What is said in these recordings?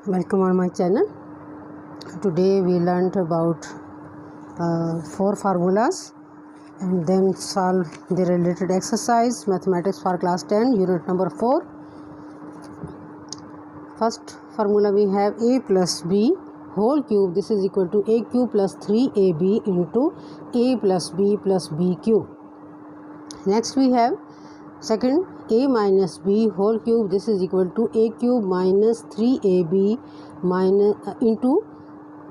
Welcome on my channel. Today we learned about 4 formulas and then solve the related exercise mathematics for class 10 unit number 4. First formula we have a plus b whole cube, this is equal to a cube plus 3ab into a plus b cube. Next we have second a minus b whole cube, this is equal to a cube minus 3ab minus into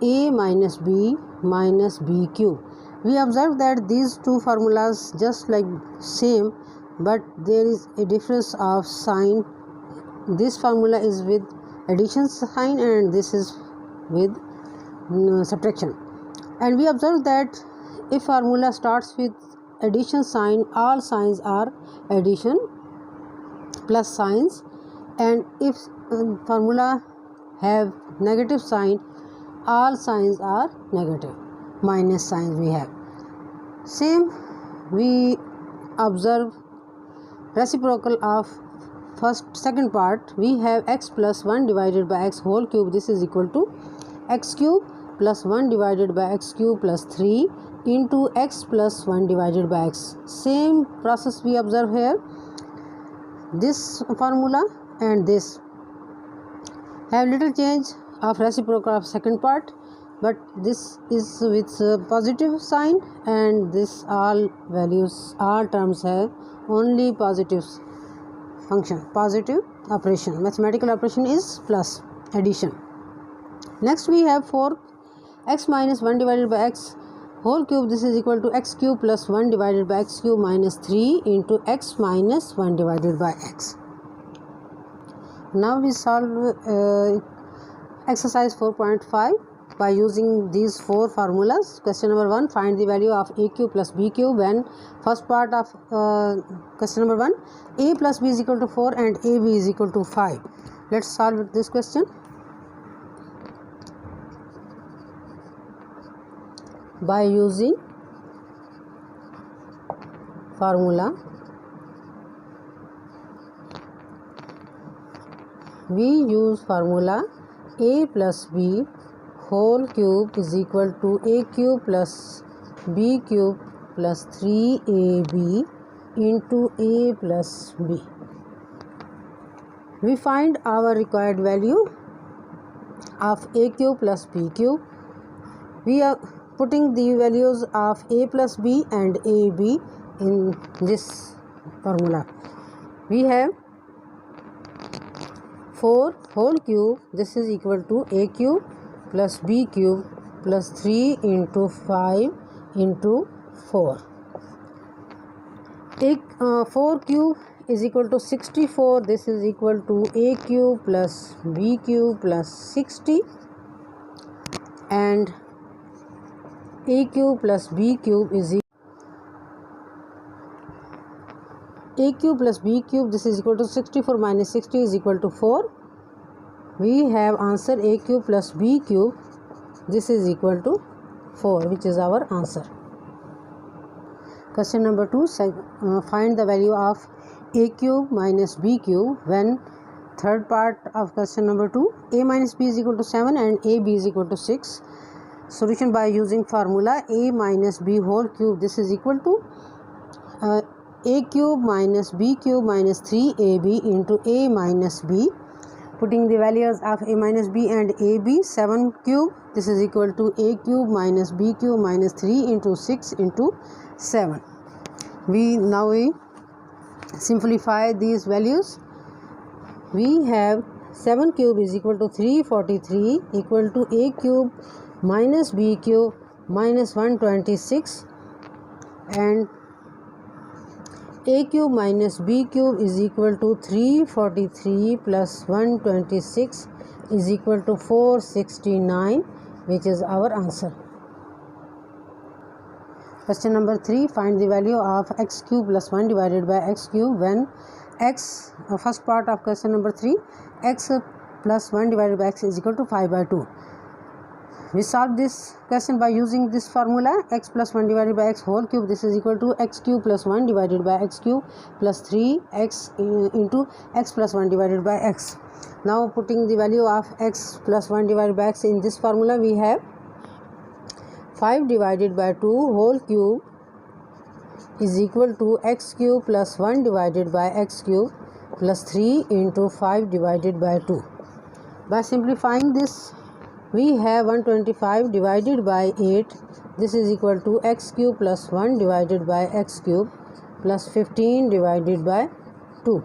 a minus b cube. We observe that these two formulas just like same, but there is a difference of sign. This formula is with addition sign and this is with subtraction. And we observe that if formula starts with addition sign, all signs are addition plus signs, and if formula have negative sign, all signs are negative, minus signs we have. Same we observe reciprocal of second part. We have x plus 1 divided by x whole cube, this is equal to x cube plus 1 divided by x cube plus 3 into x plus 1 divided by x. Same process we observe here. This formula and this have little change of reciprocal of second part, but this is with positive sign, and this all values, all terms have only positive function, positive operation. Mathematical operation is plus, addition. Next we have 4 x minus 1 divided by x whole cube, this is equal to x cube plus 1 divided by x cube minus 3 into x minus 1 divided by x. Now we solve exercise 4.5 by using these 4 formulas. Question number 1, find the value of a cube plus b cube when first part of question number 1, a plus b is equal to 4 and ab is equal to 5. Let's solve this question. By using formula, we use formula a plus b whole cube is equal to a cube plus b cube plus 3ab into a plus b. We find our required value of a cube plus b cube. We are putting the values of a plus b and ab in this formula. We have 4 whole cube, this is equal to a cube plus b cube plus 3 into 5 into 4. 4 cube is equal to 64, this is equal to a cube plus b cube plus 60, and a cube plus b cube is a cube plus b cube, this is equal to 64 minus 60 is equal to 4. We have answer a cube plus b cube, this is equal to 4, which is our answer. Question number 2, find the value of a cube minus b cube when third part of question number 2, a minus b is equal to 7 and ab is equal to 6. Solution by using formula a minus b whole cube, this is equal to a cube minus b cube minus 3ab into a minus b. Putting the values of a minus b and ab, 7 cube, this is equal to a cube minus b cube minus 3 into 6 into 7. We simplify these values. We have 7 cube is equal to 343 equal to a cube minus b cube minus 126, and a cube minus b cube is equal to 343 plus 126 is equal to 469, which is our answer. Question number 3, find the value of x cube plus 1 divided by x cube when x, first part of question number 3, x plus 1 divided by x is equal to 5 by 2. We solve this question by using this formula x plus 1 divided by x whole cube. This is equal to x cube plus 1 divided by x cube plus 3x into x plus 1 divided by x. Now putting the value of x plus 1 divided by x in this formula, we have 5 divided by 2 whole cube is equal to x cube plus 1 divided by x cube plus 3 into 5 divided by 2. By simplifying this, we have 125 divided by 8. This is equal to x cube plus 1 divided by x cube plus 15 divided by 2.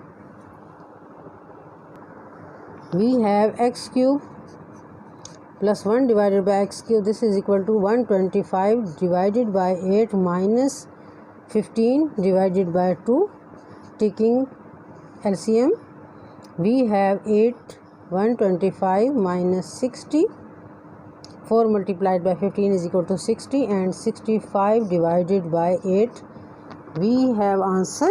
We have x cube plus 1 divided by x cube. This is equal to 125 divided by 8 minus 15 divided by 2. Taking LCM, we have 8 125 minus 60. 4 multiplied by 15 is equal to 60, and 65 divided by 8. We have answer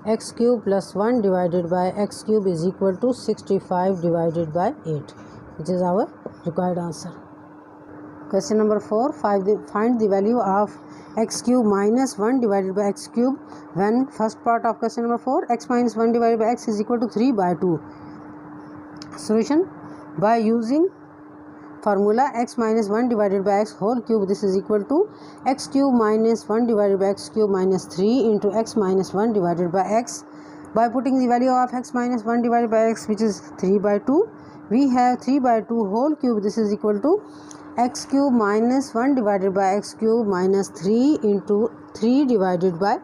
x cube plus 1 divided by x cube is equal to 65 divided by 8, which is our required answer. Question number 4. Find the value of x cube minus 1 divided by x cube when first part of question number 4, x minus 1 divided by x is equal to 3 by 2. Solution by using formula x minus 1 divided by x whole cube. This is equal to x cube minus 1 divided by x cube minus 3 into x minus 1 divided by x. By putting the value of x minus 1 divided by x, which is 3 by 2, we have 3 by 2 whole cube. This is equal to x cube minus 1 divided by x cube minus 3 into 3 divided by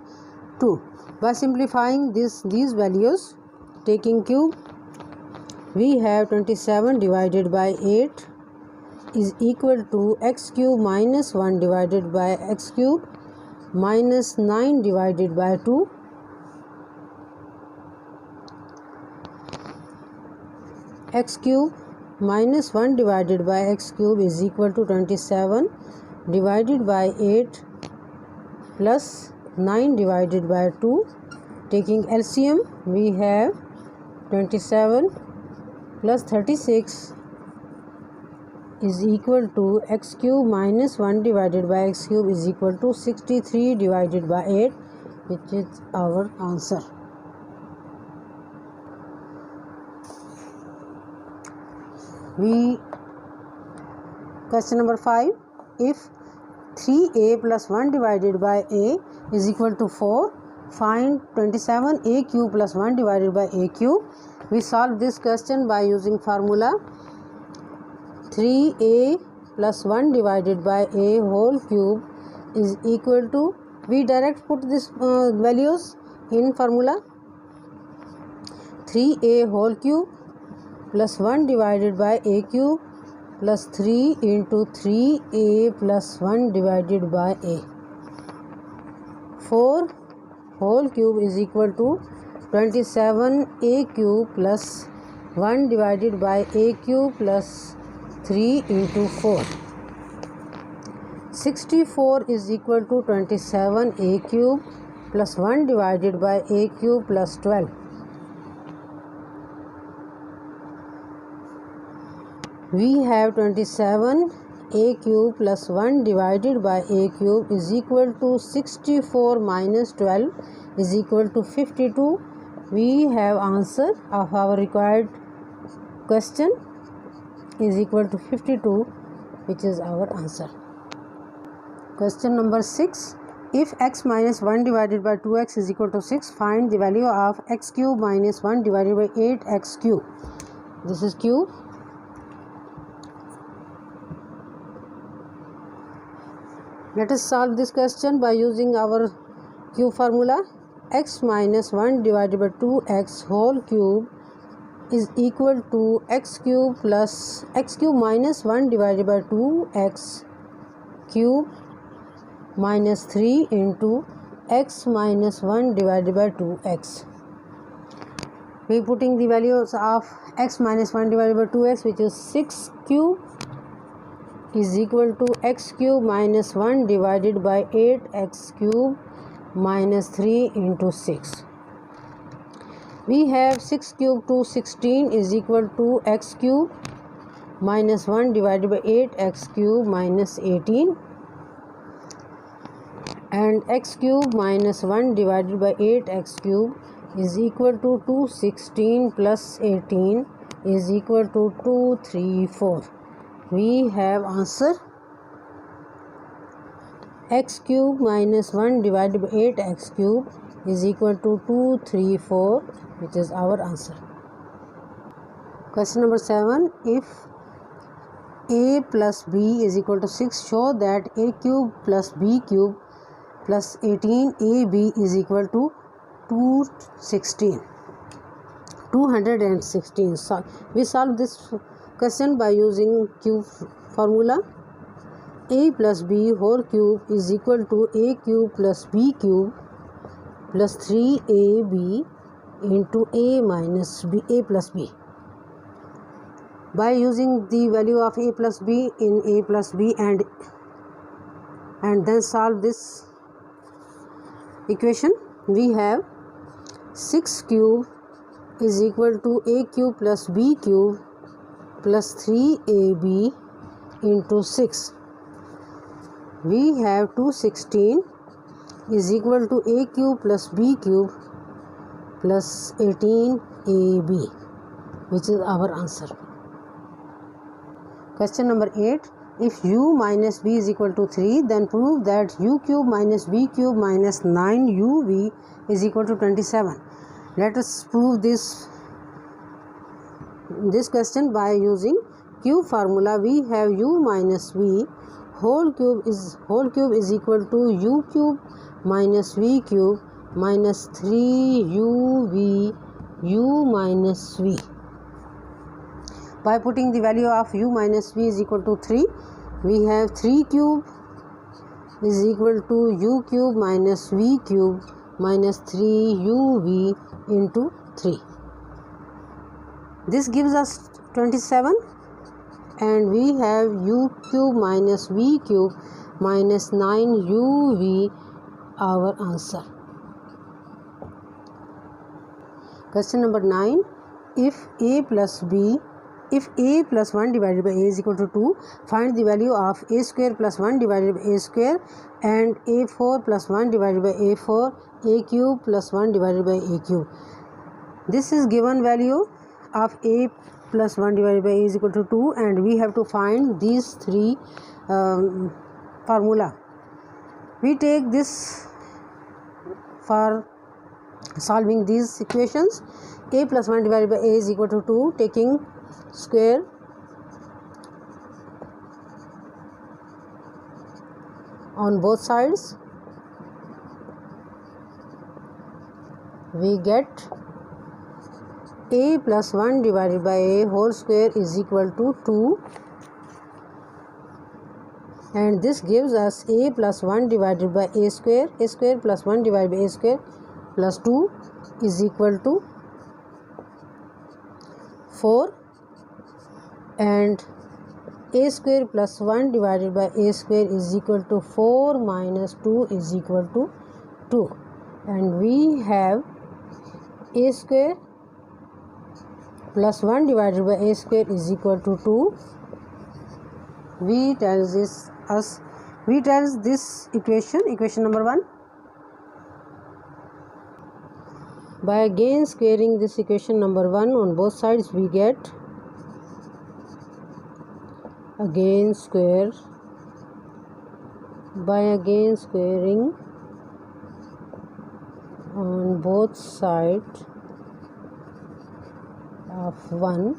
2. By simplifying these values, taking cube, we have 27 divided by 8 is equal to x cube minus 1 divided by x cube minus 9 divided by 2. X cube minus 1 divided by x cube is equal to 27 divided by 8 plus 9 divided by 2. Taking LCM, we have 27 plus 36 is equal to x cube minus 1 divided by x cube is equal to 63 divided by 8, which is our answer. Question number 5. If 3a plus 1 divided by a is equal to 4, find 27a cube plus 1 divided by a cube. We solve this question by using formula 3a plus 1 divided by a whole cube is equal to, we direct put this values in formula 3a whole cube plus 1 divided by a cube plus 3 into 3a plus 1 divided by a. 4 whole cube is equal to 27a cube plus 1 divided by a cube plus 3 into 4. 64 is equal to 27a cube plus 1 divided by a cube plus 12. We have 27a cube plus 1 divided by a cube is equal to 64 minus 12 is equal to 52. We have answer of our required question is equal to 52, which is our answer. Question number 6. If x minus 1 divided by 2x is equal to 6, find the value of x cube minus 1 divided by 8x cube. This is cube. Let us solve this question by using our cube formula. X minus 1 divided by 2x whole cube is equal to x cube plus x cube minus 1 divided by 2x cube minus 3 into x minus 1 divided by 2x. We putting the values of x minus 1 divided by 2x, which is 6 cube, is equal to x cube minus 1 divided by 8x cube minus 3 into 6. We have 6 cube to 16 is equal to x cube minus 1 divided by 8x cube minus 18, and x cube minus 1 divided by 8x cube is equal to 216 plus 18 is equal to 234. We have answer x cube minus 1 divided by 8x cube is equal to 234, which is our answer. Question number 7. If a plus b is equal to 6, show that a cube plus b cube plus 18ab is equal to 216. So we solve this question by using cube formula. A plus b whole cube is equal to a cube plus b cube plus 3ab into a minus b, a plus b. By using the value of a plus b in a plus b and then solve this equation, we have 6 cube is equal to a cube plus b cube plus 3ab into 6. We have 216 is equal to a cube plus b cube plus 18ab, which is our answer. Question number 8. If u minus b is equal to 3, then prove that u cube minus b cube minus 9uv is equal to 27. Let us prove this question by using cube formula. We have u minus v whole cube is equal to u cube minus v cube minus 3uv u minus v. By putting the value of u minus v is equal to 3, we have 3 cube is equal to u cube minus v cube minus 3uv into 3. This gives us 27, and we have u cube minus v cube minus 9uv, our answer. Question number 9. If a plus 1 divided by a is equal to 2, find the value of a square plus 1 divided by a square and a4 plus 1 divided by a4, a cube plus 1 divided by a cube. This is given value of a plus 1 divided by a is equal to 2, and we have to find these three formula. We take this for solving these equations. A plus 1 divided by a is equal to 2, taking square on both sides, we get a plus 1 divided by a whole square is equal to 2, and this gives us a plus 1 divided by a square plus 1 divided by a square plus 2 is equal to 4, and a square plus 1 divided by a square is equal to 4 minus 2 is equal to 2, and we have a square plus 1 divided by a square is equal to 2. We tells this equation number 1. By again squaring this equation number 1 on both sides, we get again square. By again squaring on both sides of 1,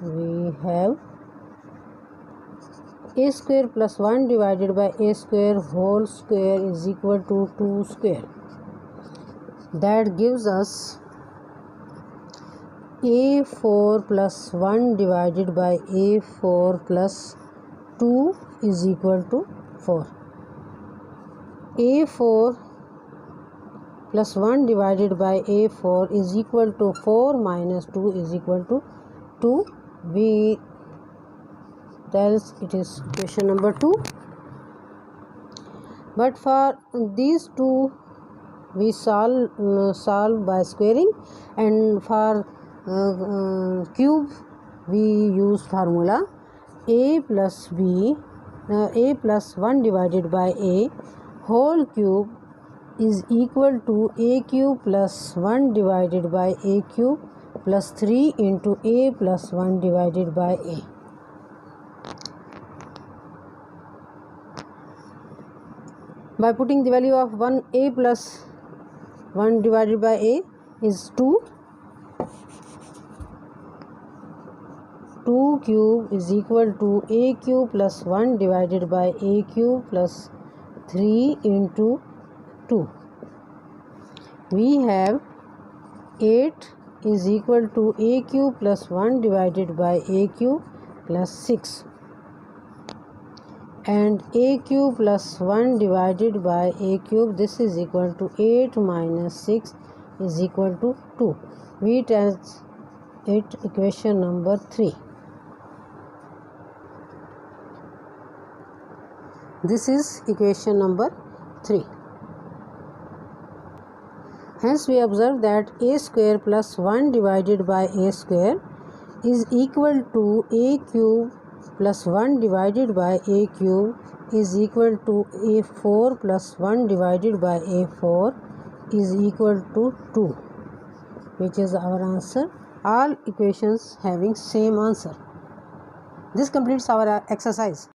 we have a square plus 1 divided by a square whole square is equal to 2 square. That gives us a4 plus 1 divided by a4 plus 2 is equal to 4. a4 plus 1 divided by a4 is equal to 4 minus 2 is equal to 2. We tells it is question number 2. But for these two we solve by squaring, and for cube we use formula a plus 1 divided by a whole cube is equal to a cube plus 1 divided by a cube plus 3 into a plus 1 divided by a. By putting the value of 1a plus 1 divided by a is 2. 2 cube is equal to a cube plus 1 divided by a cube plus 3 into 2. We have 8 is equal to a cube plus 1 divided by a cube plus 6. And a cube plus 1 divided by a cube, this is equal to 8 minus 6 is equal to 2. We test it equation number 3. This is equation number 3. Hence we observe that a square plus 1 divided by a square is equal to a cube plus 1 divided by a cube is equal to a4 plus 1 divided by a4 is equal to 2, which is our answer. All equations having same answer. This completes our exercise.